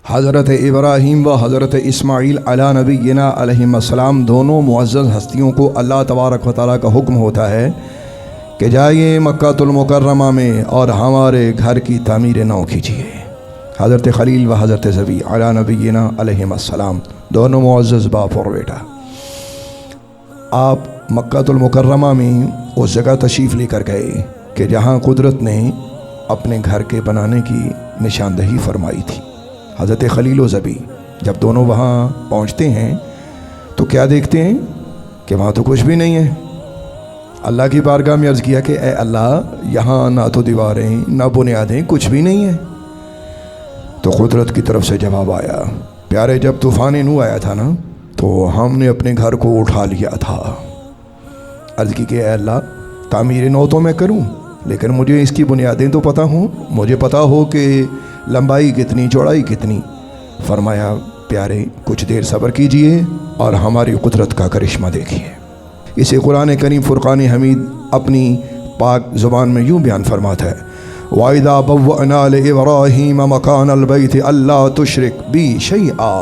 حضرت ابراہیم و حضرت اسماعیل علی نبینا علیہم السلام دونوں معزز ہستیوں کو اللہ تبارک و تعالیٰ کا حکم ہوتا ہے کہ جائیے مکہ المکرمہ میں اور ہمارے گھر کی تعمیر نو کیجیے۔ حضرت خلیل و حضرت ذبی علی نبینا علیہم السلام دونوں معزز باپ اور بیٹا، آپ مکہ المکرمہ میں اس جگہ تشریف لے کر گئے کہ جہاں قدرت نے اپنے گھر کے بنانے کی نشاندہی فرمائی تھی۔ حضرت خلیل و ذبی جب دونوں وہاں پہنچتے ہیں تو کیا دیکھتے ہیں کہ وہاں تو کچھ بھی نہیں ہے۔ اللہ کی بارگاہ میں عرض کیا کہ اے اللہ، یہاں نہ تو دیواریں نہ بنیادیں، کچھ بھی نہیں ہے۔ تو قدرت کی طرف سے جواب آیا، پیارے جب طوفان نوح آیا تھا نا تو ہم نے اپنے گھر کو اٹھا لیا تھا۔ عرض کی کہ اے اللہ، تعمیر نو تو میں کروں لیکن مجھے اس کی بنیادیں تو پتہ ہوں، مجھے پتہ ہو کہ لمبائی کتنی چوڑائی کتنی۔ فرمایا پیارے کچھ دیر صبر کیجئے اور ہماری قدرت کا کرشمہ دیکھیے۔ اسے قرآن کریم فرقان حمید اپنی پاک زبان میں یوں بیان فرماتا ہے، وَإِذَا بَوَّأْنَا لِإِبْرَاهِيمَ مَكَانَ الْبَيْتِ أَلَّا تُشْرِكْ بِي شَيْئًا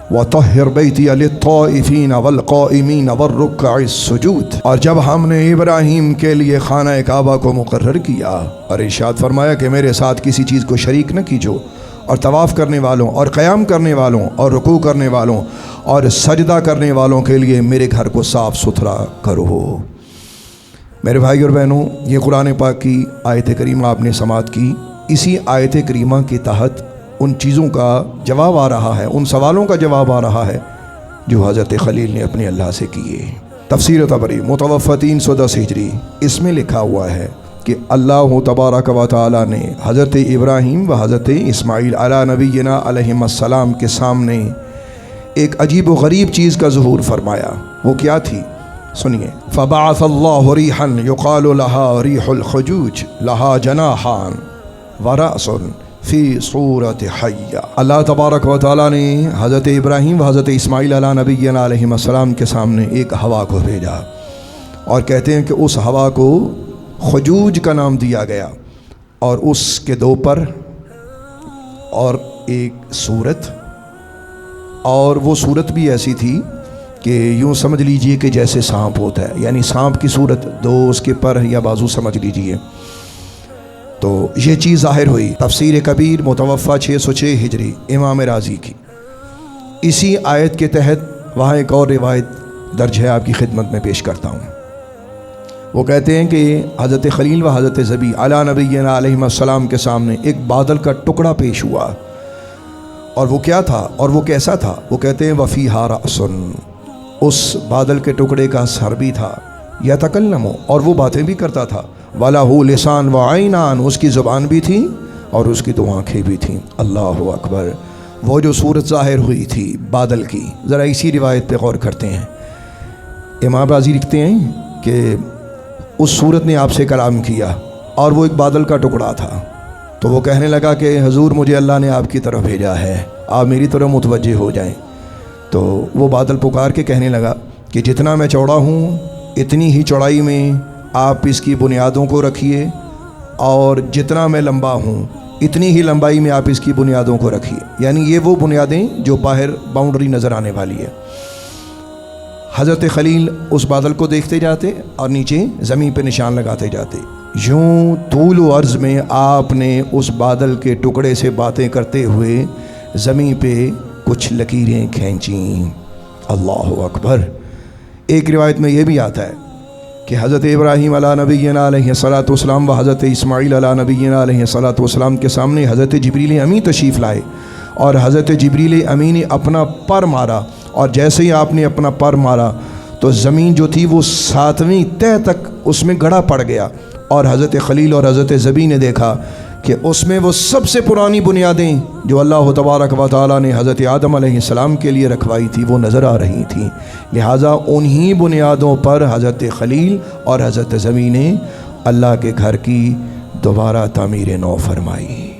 وَطَهِّرْ بَيْتِيَ لِلطَّائِفِينَ وَالْقَائِمِينَ وَالرُّكَّعِ السُّجُودِ۔ اور جب ہم نے ابراہیم کے لیے خانہ کعبہ کو مقرر کیا اور ارشاد فرمایا کہ میرے ساتھ کسی چیز کو شریک نہ کیجو، اور طواف کرنے والوں اور قیام کرنے والوں اور رکوع کرنے والوں اور سجدہ کرنے والوں کے لیے میرے گھر کو صاف ستھرا کرو۔ میرے بھائی اور بہنوں، یہ قرآن پاک کی آیت کریمہ آپ نے سماعت کی۔ اسی آیت کریمہ کے تحت ان چیزوں کا جواب آ رہا ہے، ان سوالوں کا جواب آ رہا ہے جو حضرت خلیل نے اپنے اللہ سے کیے۔ تفسیر طبری متوفہ 310 ہجری، اس میں لکھا ہوا ہے کہ اللہ تبارک و تعالیٰ نے حضرت ابراہیم و حضرت اسماعیل علی نبینا علیہم السلام کے سامنے ایک عجیب و غریب چیز کا ظہور فرمایا۔ وہ کیا تھی؟ سنیے، فبعث اللہ ریحا یقال لها ریح الخجوج لها جناحان ورأس فی صورت حیہ۔ اللہ تبارک و تعالیٰ نے حضرت ابراہیم و حضرت اسماعیل علی نبینا علیہم السلام کے سامنے ایک ہوا کو بھیجا، اور کہتے ہیں کہ اس ہوا کو خجوج کا نام دیا گیا، اور اس کے دو پر اور ایک صورت، اور وہ صورت بھی ایسی تھی کہ یوں سمجھ لیجئے کہ جیسے سانپ ہوتا ہے، یعنی سانپ کی صورت، دو اس کے پر یا بازو سمجھ لیجئے۔ تو یہ چیز ظاہر ہوئی۔ تفسیر کبیر متوفہ 606 ہجری امام رازی کی۔ اسی آیت کے تحت وہاں ایک اور روایت درج ہے، آپ کی خدمت میں پیش کرتا ہوں۔ وہ کہتے ہیں کہ حضرت خلیل و حضرت ذبی علی نبینا علیہم السلام کے سامنے ایک بادل کا ٹکڑا پیش ہوا، اور وہ کیا تھا اور وہ کیسا تھا؟ وہ کہتے ہیں وفیہا رأس، اس بادل کے ٹکڑے کا سر بھی تھا، یتکلم، اور وہ باتیں بھی کرتا تھا، وَلَهُ لِسَانٌ وَعَيْنَانِ، اس کی زبان بھی تھی اور اس کی دو آنکھیں بھی تھیں۔ اللہ اکبر۔ وہ جو صورت ظاہر ہوئی تھی بادل کی، ذرا اسی روایت پہ غور کرتے ہیں۔ امام رازی لکھتے ہیں کہ اس صورت نے آپ سے کلام کیا اور وہ ایک بادل کا ٹکڑا تھا، تو وہ کہنے لگا کہ حضور مجھے اللہ نے آپ کی طرف بھیجا ہے، آپ میری طرف متوجہ ہو جائیں۔ تو وہ بادل پکار کے کہنے لگا کہ جتنا میں چوڑا ہوں اتنی ہی چوڑائی میں آپ اس کی بنیادوں کو رکھیے، اور جتنا میں لمبا ہوں اتنی ہی لمبائی میں آپ اس کی بنیادوں کو رکھیے، یعنی یہ وہ بنیادیں جو باہر باؤنڈری نظر آنے والی ہے۔ حضرت خلیل اس بادل کو دیکھتے جاتے اور نیچے زمین پہ نشان لگاتے جاتے۔ یوں طول و عرض میں آپ نے اس بادل کے ٹکڑے سے باتیں کرتے ہوئے زمین پہ کچھ لکیریں کھینچیں۔ اللہ اکبر۔ ایک روایت میں یہ بھی آتا ہے کہ حضرت ابراہیم علی نبینا علیہ الصلاۃ والسلام و حضرت اسماعیل علی نبینا علیہ الصلاۃ والسلام کے سامنے حضرت جبریل امین تشریف لائے، اور حضرت جبریل امین نے اپنا پر مارا، اور جیسے ہی آپ نے اپنا پر مارا تو زمین جو تھی وہ 7ویں تہ تک اس میں گڑھا پڑ گیا، اور حضرت خلیل اور حضرت ذبی نے دیکھا کہ اس میں وہ سب سے پرانی بنیادیں جو اللہ تبارک و تعالیٰ نے حضرت آدم علیہ السلام کے لیے رکھوائی تھی وہ نظر آ رہی تھیں۔ لہٰذا انہی بنیادوں پر حضرت خلیل اور حضرت ذبی نے اللہ کے گھر کی دوبارہ تعمیر نو فرمائی۔